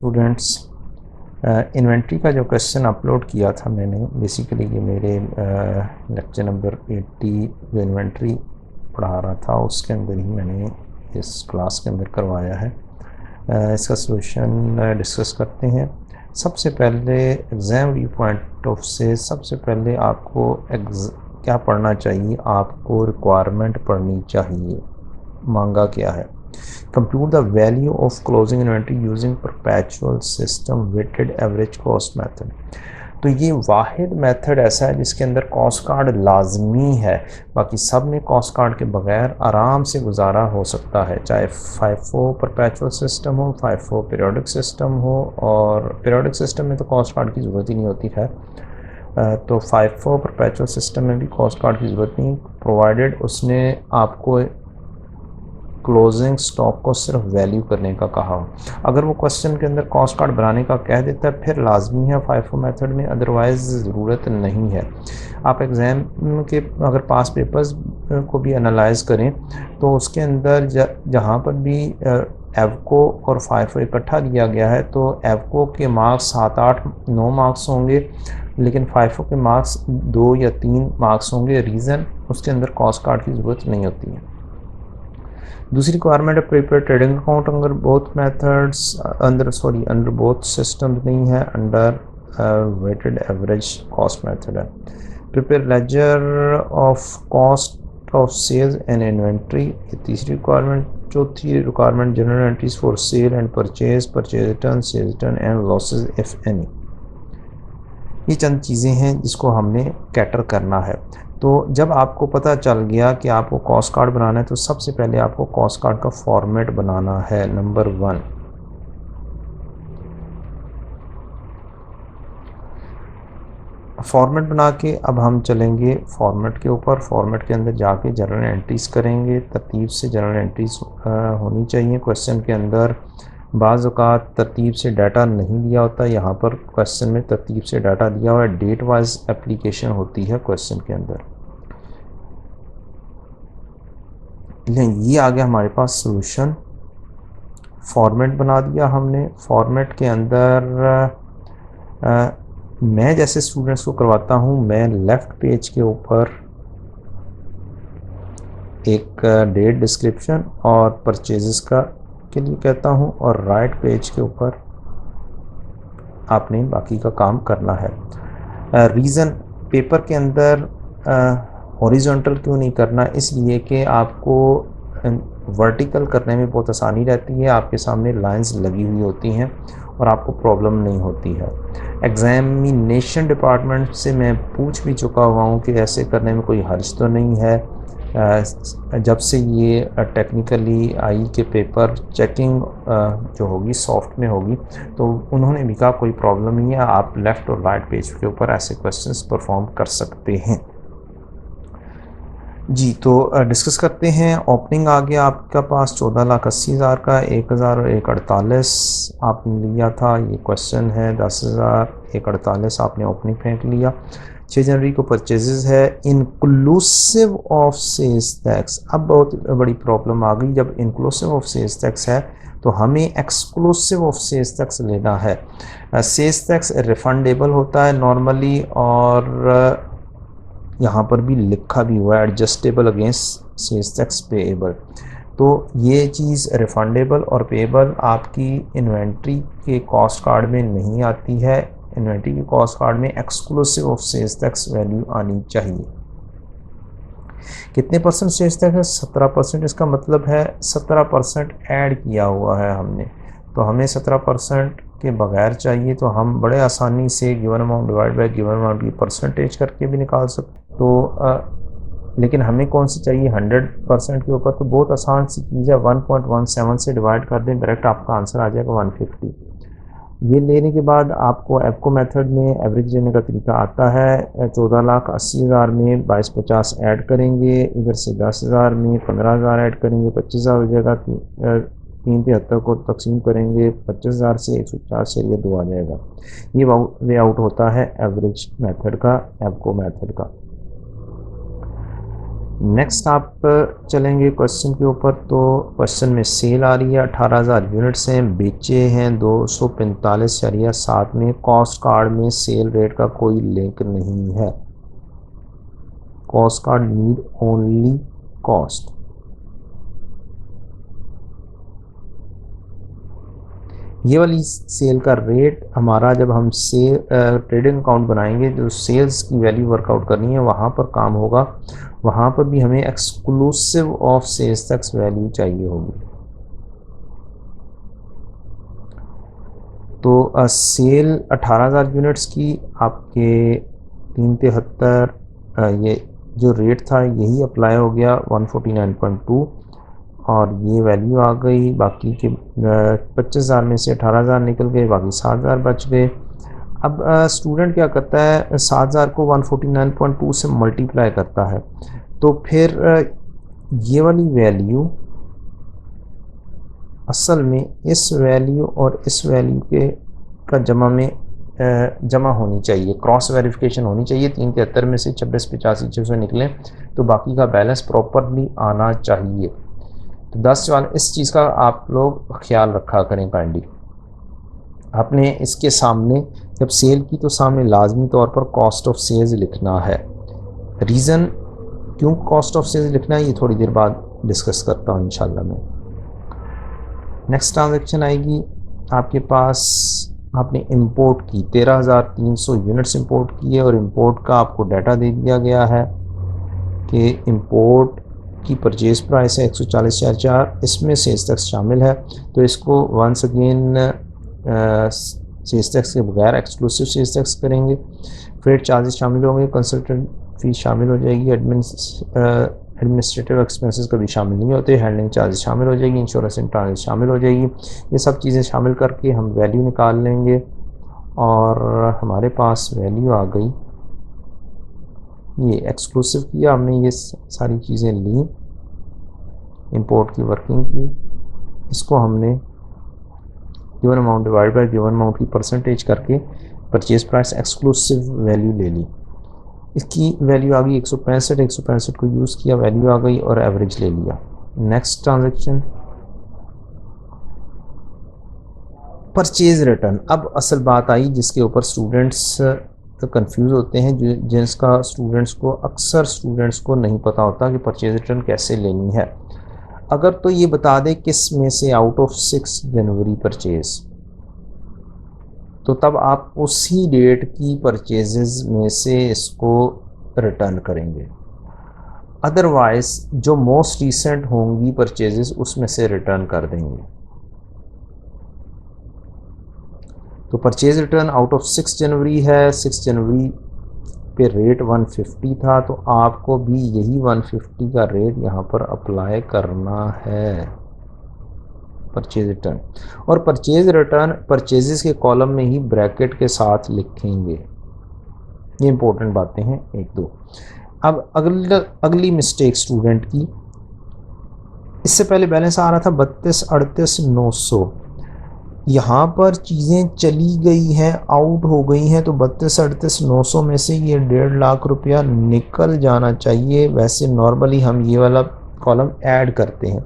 Students, inventory का जो question upload किया था मैंने, बेसिकली ये मेरे लेक्चर नंबर 80 जो इन्वेंट्री पढ़ा रहा था उसके अंदर ही मैंने इस क्लास के अंदर करवाया है। इसका सलूशन डिस्कस करते हैं। सबसे पहले एग्ज़ाम व्यू पॉइंट ऑफ से सबसे पहले आपको क्या पढ़ना चाहिए, आपको रिक्वायरमेंट पढ़नी चाहिए। मांगा क्या है? Compute the value of closing inventory using perpetual system weighted average cost method. तो ये वाहिद मेथड ऐसा है जिसके अंदर कॉस्ट कार्ड लाजमी है, बाकी सब में कॉस्ट कार्ड के बगैर आराम से गुजारा हो सकता है, चाहे फाइफो परपेचुअल सिस्टम हो, फाइफो पीरियोडिक सिस्टम हो। और पीरियोडिक सिस्टम में तो कॉस्ट कार्ड की ज़रूरत ही नहीं होती है, तो फाइफो परपेचुअल सिस्टम में भी कॉस्ट कार्ड की ज़रूरत नहीं, प्रोवाइडेड उसने आपको क्लोजिंग स्टॉक को सिर्फ वैल्यू करने का कहा हो। अगर वो क्वेश्चन के अंदर कॉस्ट कार्ड बनाने का कह देता है फिर लाजमी है फाइफो मेथड में, अदरवाइज़ ज़रूरत नहीं है। आप एग्ज़ाम के अगर पास पेपर्स को भी एनालाइज करें तो उसके अंदर जहाँ पर भी एवको और फाइफो इकट्ठा दिया गया है तो एवको के मार्क्स 7, 8, 9 मार्क्स होंगे, लेकिन फाइफो के मार्क्स 2 या 3 मार्क्स होंगे। रीज़न, उसके अंदर कॉस्ट कार्ड की ज़रूरत नहीं होती है। दूसरी रिक्वायरमेंट है prepare trading account under both methods, under both systems नहीं है, under weighted average cost method है। Prepare ledger of cost of sales and inventory, ये तीसरी रिक्वायरमेंट। चौथी requirement general entries for sale and purchase, purchase return, sale return and losses if any. ये चंद चीज़ें हैं जिसको हमने कैटर करना है। तो जब आपको पता चल गया कि आपको कॉस्ट कार्ड बनाना है तो सबसे पहले आपको कॉस्ट कार्ड का फॉर्मेट बनाना है। नंबर 1, फॉर्मेट बना के अब हम चलेंगे फॉर्मेट के ऊपर। फॉर्मेट के अंदर जाके जनरल एंट्रीज़ करेंगे, तरतीब से जनरल एंट्रीज़ होनी चाहिए। क्वेश्चन के अंदर बाज़ औक़ात तरतीब से डाटा नहीं दिया होता, यहाँ पर क्वेश्चन में तरतीब से डाटा दिया हुआ है, डेट वाइज एप्लीकेशन होती है क्वेश्चन के अंदर। ये आ गया हमारे पास सॉल्यूशन। फॉर्मेट बना दिया हमने। फॉर्मेट के अंदर मैं जैसे स्टूडेंट्स को करवाता हूँ, मैं लेफ़्ट पेज के ऊपर एक डेट डिस्क्रिप्शन और परचेजेस का के लिए कहता हूँ, और राइट पेज के ऊपर आपने बाकी का काम करना है। रीज़न, पेपर के अंदर हॉरिजॉन्टल क्यों नहीं करना, इसलिए कि आपको वर्टिकल करने में बहुत आसानी रहती है, आपके सामने लाइंस लगी हुई होती हैं और आपको प्रॉब्लम नहीं होती है। एग्ज़ामिनेशन डिपार्टमेंट से मैं पूछ भी चुका हुआ हूँ कि ऐसे करने में कोई हर्ज तो नहीं है। जब से ये टेक्निकली आई के पेपर चेकिंग जो होगी सॉफ्ट में होगी, तो उन्होंने भी कहा कोई प्रॉब्लम नहीं है, आप लेफ़्ट और राइट पेज के ऊपर ऐसे क्वेश्चंस परफॉर्म कर सकते हैं। जी, तो डिस्कस करते हैं। ओपनिंग आ गया आपका पास 14,80,000 का, 1,000 और 1,48 आपने लिया था। ये क्वेश्चन है 10,000, 1,48 आपने ओपनिंग फेंक लिया। 6 जनवरी को परचेजेस है इंक्लूसिव ऑफ सेल्स टैक्स। अब बहुत बड़ी प्रॉब्लम आ गई, जब इंक्लूसिव ऑफ सेल्स टैक्स है तो हमें एक्सक्लूसिव ऑफ सेल्स टैक्स लेना है। सेल्स टैक्स रिफंडेबल होता है नॉर्मली, और यहाँ पर भी लिखा भी हुआ है adjustable against sales tax payable. तो ये चीज़ रिफंडेबल और पेएबल आपकी इन्वेंट्री के कॉस्ट कार्ड में नहीं आती है। इन्वेंट्री के कॉस्ट कार्ड में exclusive of sales tax value आनी चाहिए। कितने परसेंट सेल्स टैक्स है? 17%। इसका मतलब है 17% ऐड किया हुआ है हमने, तो हमें 17% के बगैर चाहिए, तो हम बड़े आसानी से given amount divide by given amount की परसेंटेज करके भी निकाल सकते। तो लेकिन हमें कौन सी चाहिए? 100% के ऊपर। तो बहुत आसान सी चीज़ है, 1.17 से डिवाइड कर दें, डायरेक्ट आपका आंसर आ जाएगा 150। ये लेने के बाद आपको एप्को मेथड में एवरेज लेने का तरीका आता है। 14,80,000 में 2250 ऐड करेंगे, इधर से 10,000 में 15,000 ऐड करेंगे, 25,000 हो जाएगा। 373 को तकसीम करेंगे 25,000 से, 150 से एरिया 2 आ जाएगा। ये वे आउट होता है एवरेज मेथड का, एप्को मेथड का। नेक्स्ट आप चलेंगे क्वेश्चन के ऊपर। तो क्वेश्चन में सेल आ रही है 18,000 यूनिट्स हैं, बेचे हैं 245.7 में। कॉस्ट कार्ड में सेल रेट का कोई लिंक नहीं है। Cost card need only cost. ये वाली सेल का रेट हमारा, जब हम सेल ट्रेडिंग अकाउंट बनाएंगे, जो सेल्स की वैल्यू वर्कआउट करनी है वहाँ पर काम होगा। वहाँ पर भी हमें exclusive of sales tax value चाहिए होगी। तो सेल 18,000 यूनिट्स की आपके 373 ये जो रेट था यही अप्लाई हो गया 149.2, और ये वैल्यू आ गई। बाकी के 25,000 में से 18,000 निकल गए, बाकी 7,000 बच गए। अब स्टूडेंट क्या करता है, 7,000 को 149.2 से मल्टीप्लाई करता है, तो फिर ये वाली वैल्यू असल में इस वैल्यू और इस वैल्यू के का जमा होनी चाहिए, क्रॉस वेरिफिकेशन होनी चाहिए। 373 में से 2685 निकले तो बाकी का बैलेंस प्रॉपरली आना चाहिए। तो 10 सवाल इस चीज़ का आप लोग ख्याल रखा करें काइंडली। आपने इसके सामने जब सेल की तो सामने लाजमी तौर पर कॉस्ट ऑफ सेल्स लिखना है। रीज़न क्यों कॉस्ट ऑफ सेल्स लिखना है ये थोड़ी देर बाद डिस्कस करता हूँ इंशाल्लाह मैं। नेक्स्ट ट्रांजैक्शन आएगी आपके पास, आपने इंपोर्ट की 13,300 यूनिट्स इंपोर्ट की है, और इंपोर्ट का आपको डाटा दे दिया गया है कि इंपोर्ट की परचेज प्राइस है 140,400, इसमें सेल्स टैक्स शामिल है। तो इसको वंस अगेन सेल्स टैक्स के बगैर एक्सक्लूसिव सेल्स टैक्स करेंगे। फ्रेट चार्जेस शामिल होंगे, कंसल्टेंट फीस शामिल हो जाएगी, एडमिनिस्ट्रेटिव एक्सपेंसेस कभी शामिल नहीं होते, हैंडलिंग चार्जेस शामिल हो जाएगी, इंश्योरेंस एंड चार्जेस शामिल हो जाएगी। ये सब चीज़ें शामिल करके हम वैल्यू निकाल लेंगे, और हमारे पास वैल्यू आ गई। ये एक्सक्लूसिव किया हमने, ये सारी चीज़ें ली, इंपोर्ट की वर्किंग की, इसको हमने given amount divide by given amount की परसेंटेज करके परचेज प्राइस एक्सक्लूसिव वैल्यू ले ली। इसकी वैल्यू आ गई 165, 165 को यूज़ किया, वैल्यू आ गई और एवरेज ले लिया। Next transaction purchase return. अब असल बात आई जिसके ऊपर स्टूडेंट्स कंफ्यूज होते हैं, जिसका स्टूडेंट्स को अक्सर स्टूडेंट्स को नहीं पता होता कि परचेज रिटर्न कैसे लेनी है। अगर तो ये बता दे किस में से आउट ऑफ 6 जनवरी परचेज, तो तब आप उसी डेट की परचेजेस में से इसको रिटर्न करेंगे। अदरवाइज जो मोस्ट रिसेंट होंगी परचेजेस उसमें से रिटर्न कर देंगे। तो परचेज रिटर्न आउट ऑफ 6 जनवरी है, 6 जनवरी पे रेट 150 था, तो आपको भी यही 150 का रेट यहाँ पर अप्लाई करना है परचेज रिटर्न। और परचेज रिटर्न परचेजेस के कॉलम में ही ब्रैकेट के साथ लिखेंगे। ये इंपॉर्टेंट बातें हैं एक दो। अब अगली मिस्टेक स्टूडेंट की, इससे पहले बैलेंस आ रहा था 32,38,900, यहाँ पर चीज़ें चली गई हैं, आउट हो गई हैं, तो 32,38,900 में से ये 1.5 लाख रुपया निकल जाना चाहिए। वैसे नॉर्मली हम ये वाला कॉलम ऐड करते हैं,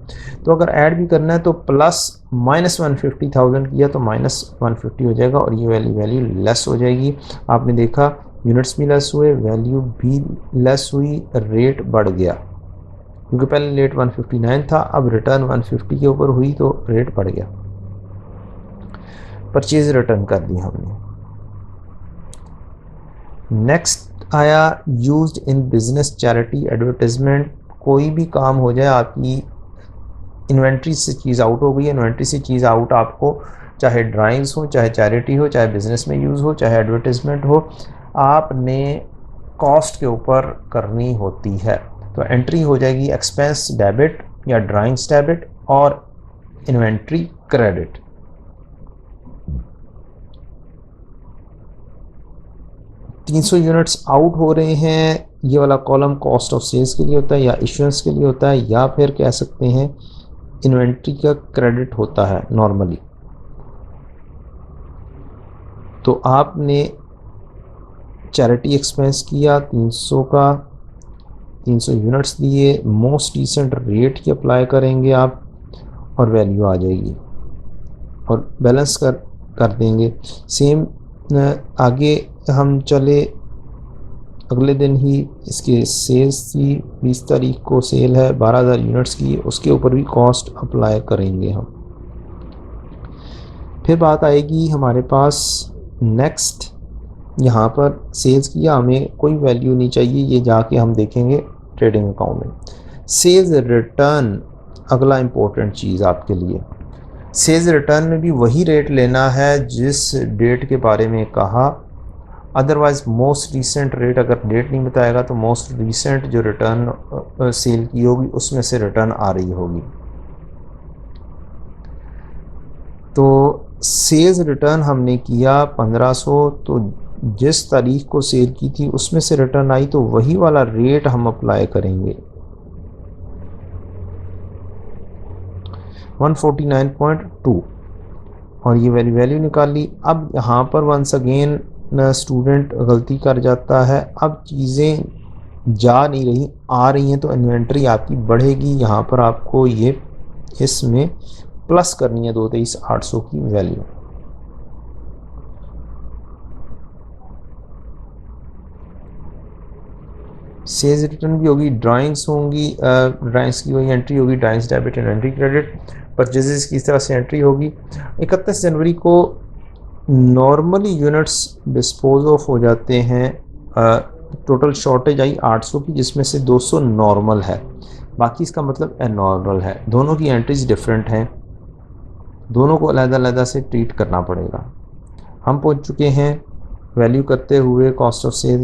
तो अगर ऐड भी करना है तो प्लस -150,000 किया तो -150 हो जाएगा, और ये वैल्यू लेस हो जाएगी। आपने देखा यूनिट्स भी लेस हुए, वैल्यू भी लेस हुई, रेट बढ़ गया, क्योंकि पहले रेट 159 था, अब रिटर्न 150 के ऊपर हुई तो रेट बढ़ गया। परचेज रिटर्न कर दी हमने। नेक्स्ट आया used in business charity advertisement. कोई भी काम हो जाए, आपकी इन्वेंट्री से चीज़ आउट हो गई, इन्वेंट्री से चीज़ आउट आपको चाहे ड्राइंग्स हो, चाहे चैरिटी हो, चाहे बिजनेस में यूज़ हो, चाहे एडवर्टाइजमेंट हो, आपने कॉस्ट के ऊपर करनी होती है। तो एंट्री हो जाएगी एक्सपेंस डेबिट या ड्राइंग्स डेबिट और इन्वेंट्री क्रेडिट। $300 यूनिट्स आउट हो रहे हैं, ये वाला कॉलम कॉस्ट ऑफ सेल्स के लिए होता है या इश्योरेंस के लिए होता है, या फिर कह सकते हैं इन्वेंट्री का क्रेडिट होता है नॉर्मली। तो आपने चैरिटी एक्सपेंस किया 300 का, 300 यूनिट्स दिए, मोस्ट रिसेंट रेट की अप्लाई करेंगे आप और वैल्यू आ जाएगी और बैलेंस कर देंगे। सेम आगे हम चले, अगले दिन ही इसके सेल्स थी, 20 तारीख को सेल है 12,000 यूनिट्स की, उसके ऊपर भी कॉस्ट अप्लाई करेंगे हम। फिर बात आएगी हमारे पास नेक्स्ट, यहाँ पर सेल्स की हमें कोई वैल्यू नहीं चाहिए, ये जाके हम देखेंगे ट्रेडिंग अकाउंट में। सेल्स रिटर्न अगला इम्पोर्टेंट चीज़ आपके लिए। सेल्स रिटर्न में भी वही रेट लेना है जिस डेट के बारे में कहा, अदरवाइज मोस्ट रीसेंट रेट, अगर डेट नहीं बताएगा तो मोस्ट रीसेंट जो रिटर्न सेल की होगी उसमें से रिटर्न आ रही होगी। तो सेल्स रिटर्न हमने किया 1500, तो जिस तारीख को सेल की थी उसमें से रिटर्न आई तो वही वाला रेट हम अप्लाई करेंगे, 149.2, और ये वैल्यू निकाल ली। अब यहाँ पर वंस अगेन स्टूडेंट गलती कर जाता है, अब चीज़ें जा नहीं रही, आ रही हैं, तो इन्वेंट्री आपकी बढ़ेगी। यहाँ पर आपको ये इसमें प्लस करनी है 223,800 की वैल्यू। सेल्स रिटर्न भी होगी, ड्राइंग्स होंगी, ड्राइंग्स की वही एंट्री होगी, drawings debit and entry credit, purchases की इस तरह से एंट्री होगी। 31 जनवरी को नॉर्मली यूनिट्स डिस्पोज ऑफ हो जाते हैं। टोटल शॉर्टेज आई 800 की, जिसमें से 200 नॉर्मल है, बाकी इसका मतलब एनॉर्मल है। दोनों की एंट्रीज डिफरेंट हैं, दोनों को अलग-अलग से ट्रीट करना पड़ेगा। हम पहुंच चुके हैं वैल्यू करते हुए कॉस्ट ऑफ सेल,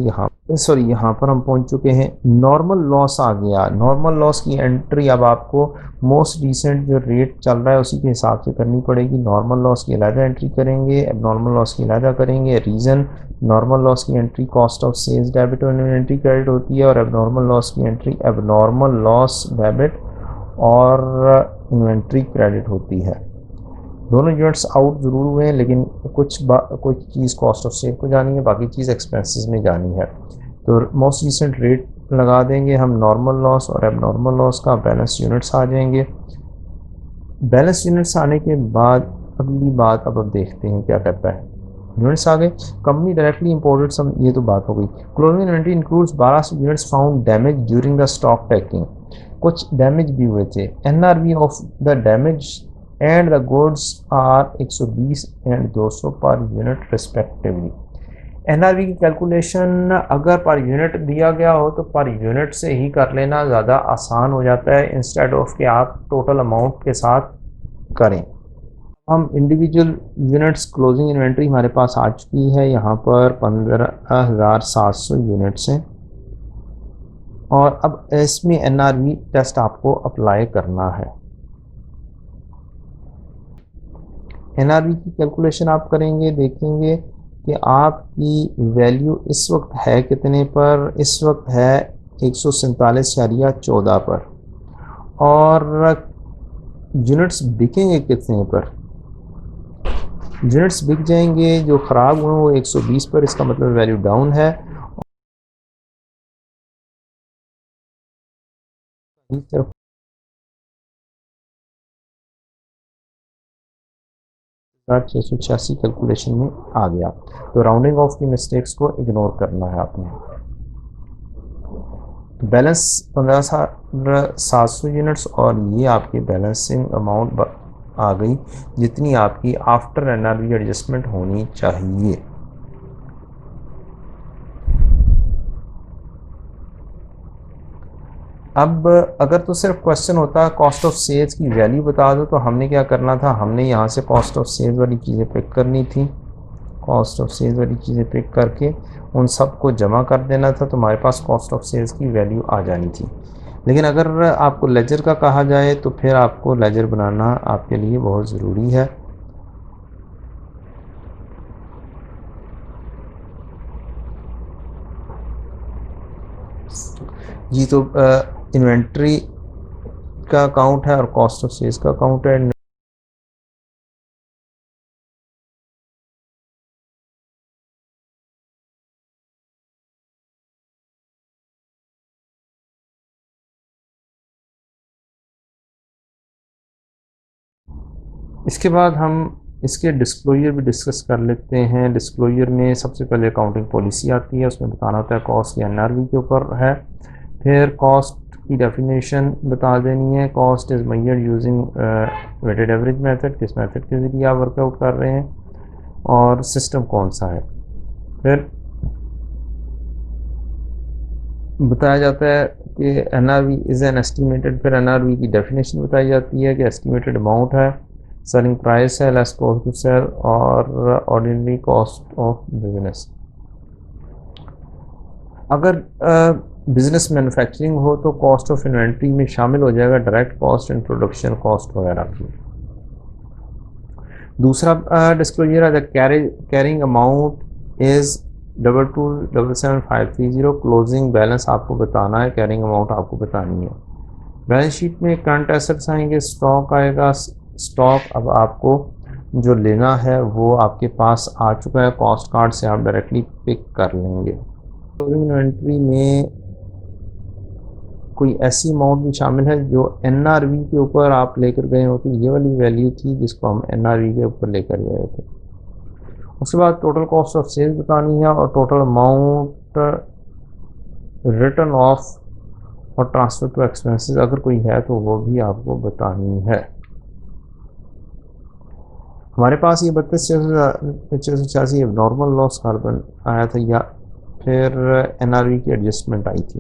यहाँ पर हम पहुंच चुके हैं। नॉर्मल लॉस आ गया, नॉर्मल लॉस की एंट्री अब आपको मोस्ट रिसेंट जो रेट चल रहा है उसी के हिसाब से करनी पड़ेगी। नॉर्मल लॉस की अलग एंट्री करेंगे, एबनॉर्मल लॉस की अलग करेंगे। रीज़न, नॉर्मल लॉस की entry cost of sales debit और इन्वेंट्री क्रेडिट होती है, और एबनॉर्मल लॉस की एंट्री एबनॉर्मल लॉस डेबिट और इन्वेंट्री क्रेडिट होती है। दोनों यूनिट्स आउट ज़रूर हुए हैं, लेकिन कुछ चीज़ कॉस्ट ऑफ सेल को जानी है, बाकी चीज़ एक्सपेंसेस में जानी है। तो मोस्ट रिसेंट रेट लगा देंगे हम, नॉर्मल लॉस और एबनॉर्मल लॉस का, बैलेंस यूनिट्स आ जाएंगे। बैलेंस यूनिट्स आने के बाद अगली बात अब देखते हैं क्या करता है। यूनिट्स आ गए, कंपनी डायरेक्टली इंपोर्टेड सम, ये तो बात हो गई। Closing inventory includes 1200 units found damage during the stock taking, कुछ डैमेज भी हुए थे। NRV of the damage and the goods are 120 and 200 per unit respectively. NRV की कैलकुलेशन अगर पर यूनिट दिया गया हो तो पर यूनिट से ही कर लेना ज़्यादा आसान हो जाता है, इंस्टेड ऑफ कि आप टोटल अमाउंट के साथ करें। हम इंडिविजुअल यूनिट्स, क्लोजिंग इन्वेंट्री हमारे पास आ चुकी है, यहाँ पर 15,700 यूनिट्स हैं, और अब इसमें एनआरवी टेस्ट आपको अप्लाई करना है। एनआरवी की कैलकुलेशन आप करेंगे, देखेंगे कि आपकी वैल्यू इस वक्त है कितने पर, इस वक्त है 147.14 पर, और यूनिट्स बिकेंगे कितने पर, यूनिट्स बिक जाएंगे जो ख़राब हुए वो 120 पर, इसका मतलब वैल्यू डाउन है। तरफ 686 कैलकुलेशन में आ गया, तो राउंडिंग ऑफ की मिस्टेक्स को इग्नोर करना है आपने। बैलेंस 15,700 यूनिट्स, और ये आपकी बैलेंसिंग अमाउंट आ गई जितनी आपकी आफ्टर एनआरवी एडजस्टमेंट होनी चाहिए। अब अगर तो सिर्फ क्वेश्चन होता कॉस्ट ऑफ सेल्स की वैल्यू बता दो, तो हमने क्या करना था, हमने यहाँ से कॉस्ट ऑफ सेल्स वाली चीज़ें पिक करनी थी, कॉस्ट ऑफ सेल्स वाली चीज़ें पिक करके उन सब को जमा कर देना था, तो हमारे पास कॉस्ट ऑफ सेल्स की वैल्यू आ जानी थी। लेकिन अगर आपको लेजर का कहा जाए तो फिर आपको लेजर बनाना आपके लिए बहुत ज़रूरी है। जी, तो इन्वेंट्री का अकाउंट है और कॉस्ट ऑफ सेल्स का अकाउंट है। इसके बाद हम इसके डिस्क्लोजर भी डिस्कस कर लेते हैं। डिस्क्लोजर में सबसे पहले अकाउंटिंग पॉलिसी आती है, उसमें बताना होता है कॉस्ट या एनआरवी के ऊपर है। फिर कॉस्ट की डेफिनेशन बता देनी है, cost is measured using weighted average method, किस मेथड के ज़रिए आप वर्कआउट कर रहे हैं और सिस्टम कौन सा है। फिर बताया जाता है कि एनआरवी इज़ एन एस्टिमेटेड, फिर एनआरवी की डेफिनेशन बताई जाती है कि एस्टिमेटेड अमाउंट है, सेलिंग प्राइस है, लेस कॉस्ट टू सेल और ऑर्डिनरी कॉस्ट ऑफ बिजनेस। अगर बिजनेस मैन्युफैक्चरिंग हो तो कॉस्ट ऑफ इन्वेंट्री में शामिल हो जाएगा direct cost and production cost वगैरह भी। दूसरा डिस्क्लोजर है carrying amount is 2277,530, closing balance आपको बताना है, कैरिंग अमाउंट आपको बतानी है। बैलेंस शीट में करंट एसेट्स आएंगे, स्टॉक आएगा। स्टॉक अब आपको जो लेना है वो आपके पास आ चुका है, कॉस्ट कार्ड से आप डायरेक्टली पिक कर लेंगे। क्लोजिंग इन्वेंट्री में कोई ऐसी अमाउंट भी शामिल है जो एनआरवी के ऊपर आप लेकर गए हो, तो ये वाली वैल्यू थी जिसको हम एनआरवी के ऊपर लेकर गए थे। उसके बाद टोटल कॉस्ट ऑफ सेल्स बतानी है और टोटल अमाउंट रिटर्न ऑफ और ट्रांसफ़र टू एक्सपेंसेस अगर कोई है तो वो भी आपको बतानी है। हमारे पास ये 32,686 नॉर्मल लॉस कार्बन आया था या फिर एनआरवी की एडजस्टमेंट आई थी।